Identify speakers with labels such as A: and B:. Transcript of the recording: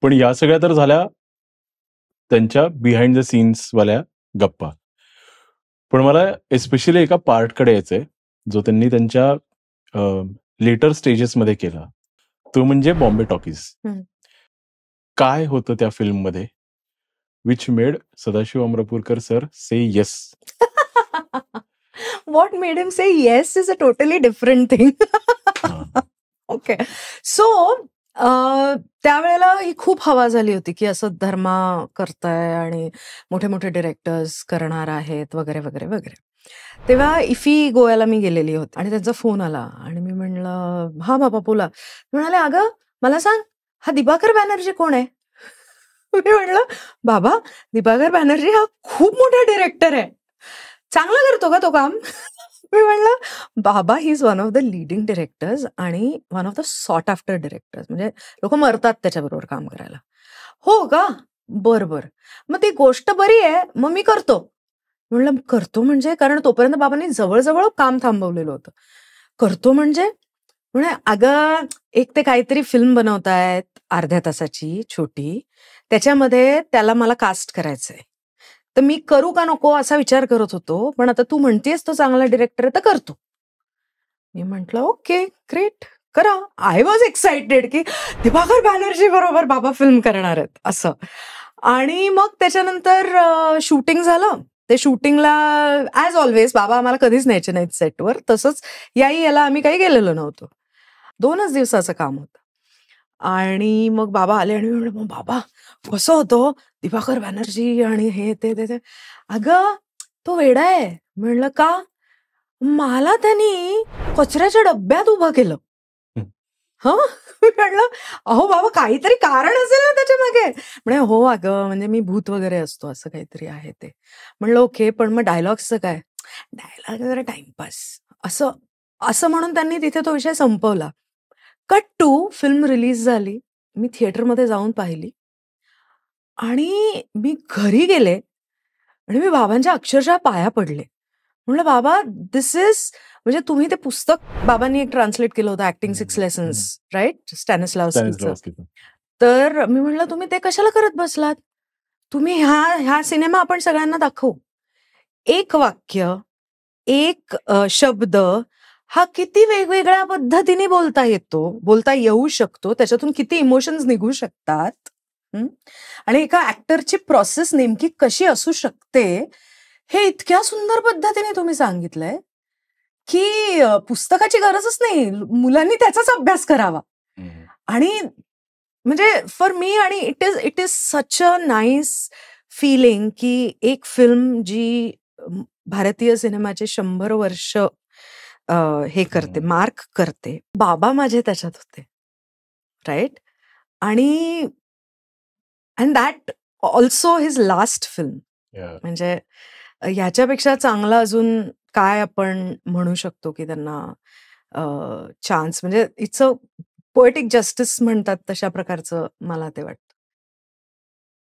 A: पण या सगळ्या तर झाल्या त्यांच्या बिहाइंड द सीन्स वाल्या गप्पा. पण मला एस्पेशली एका पार्टकडे यायचंय, जो त्यांनी त्यांच्या लेटर स्टेजेसमध्ये केला. तो म्हणजे बॉम्बे टॉकीज.
B: हं.
A: काय होतं त्या फिल्ममध्ये, which made Sadashiv Amrapurkar sir say yes?
B: What made him say yes is a totally different thing. Okay. So त्यावेळेला ही खूप हवा झाली होती की असं धर्मा करताय आणि मोठे मोठे डिरेक्टर्स करणार आहेत वगैरे वगैरे वगैरे. तेव्हा इफी गोव्याला मी गेलेली होती आणि त्यांचा फोन आला आणि मी म्हणलं, हा बाबा बोला. म्हणाले, अगं मला सांग, हा दिवाकर बॅनर्जी कोण आहे? मी म्हणलं, बाबा दिवाकर बॅनर्जी हा खूप मोठा डिरेक्टर आहे, चांगला करतो का तो काम? मी म्हणलं, बाबा he is one of the leading directors आणि one of the sought after directors, म्हणजे लोक मरतात त्याच्याबरोबर काम करायला. हो का? बरं बरं, मग ती गोष्ट बरी आहे, मग मी करतो. म्हणलं करतो म्हणजे, कारण तोपर्यंत बाबांनी जवळजवळ काम थांबवलेलं होतं. करतो म्हणजे म्हणे, अगं एक ते काहीतरी फिल्म बनवतायत अर्ध्या तासाची छोटी, त्याच्यामध्ये त्याला मला कास्ट करायचंय, तर मी करू का नको असा विचार करत होतो, पण आता तू म्हणतेस तो चांगला डिरेक्टर आहे तर करतो. मी म्हटलं ओके ग्रेट, करा. आय वॉज एक्साइटेड की दिवाकर बॅनर्जी बरोबर बाबा फिल्म करणार आहेत असं. आणि मग त्याच्यानंतर शूटिंग झालं. ते शूटिंगला ॲज ऑलवेज बाबा आम्हाला कधीच न्यायचे नाहीत सेटवर, तसंच याला आम्ही काही गेलेलो नव्हतो. 2च दिवसाचं काम होतं. आणि मग बाबा आले आणि मी म्हणलं, मग बाबा कसं होतं दिवाकर बॅनर्जी आणि हे ते ते ते. अगं तो वेडा आहे. म्हणलं का? मला त्यांनी कचऱ्याच्या डब्यात उभं केलं. हं? मी म्हणलं, अहो बाबा काहीतरी कारण असेल ना त्याच्या मागे. म्हणे हो अगं, म्हणजे मी भूत वगैरे असतो असं काहीतरी आहे ते. म्हणलं ओके, पण मग डायलॉग्सचं काय? डायलॉग जरा टाइमपास असं असं म्हणून त्यांनी तिथे तो विषय संपवला. कट टू फिल्म रिलीज झाली. मी थिएटरमध्ये जाऊन पाहिली आणि मी घरी गेले आणि मी बाबांच्या अक्षरशः पाया पडले. म्हणलं बाबा दिस इज, म्हणजे तुम्ही ते पुस्तक बाबांनी एक ट्रान्सलेट केलं होतं, ऍक्टिंग 6 लेसन्स, राईट, स्टॅनिस्लावस्कीचं. तर मी म्हणलं तुम्ही ते कशाला करत बसलात? तुम्ही ह्या सिनेमा आपण सगळ्यांना दाखवू. एक वाक्य, एक शब्द हा किती वेगवेगळ्या पद्धतीने बोलता येऊ शकतो, त्याच्यातून किती इमोशन्स निघू शकतात. आणि एका ऍक्टरची प्रोसेस नेमकी कशी असू शकते, हे इतक्या सुंदर पद्धतीने तुम्ही सांगितलंय की पुस्तकाची गरजच नाही, मुलांनी त्याचाच अभ्यास करावा. आणि म्हणजे फॉर मी, आणि it is such a nice feeling की एक फिल्म जी भारतीय सिनेमाचे 100 वर्ष हे करते, मार्क करते. बाबा माझे त्याच्यात होते, राईट. आणि and that also his last film. म्हणजे ह्याच्यापेक्षा चांगलं अजून काय आपण म्हणू शकतो की त्यांना चान्स, म्हणजे इट्स अ पोएटिक जस्टिस म्हणतात तशा प्रकारचं मला ते वाटतं.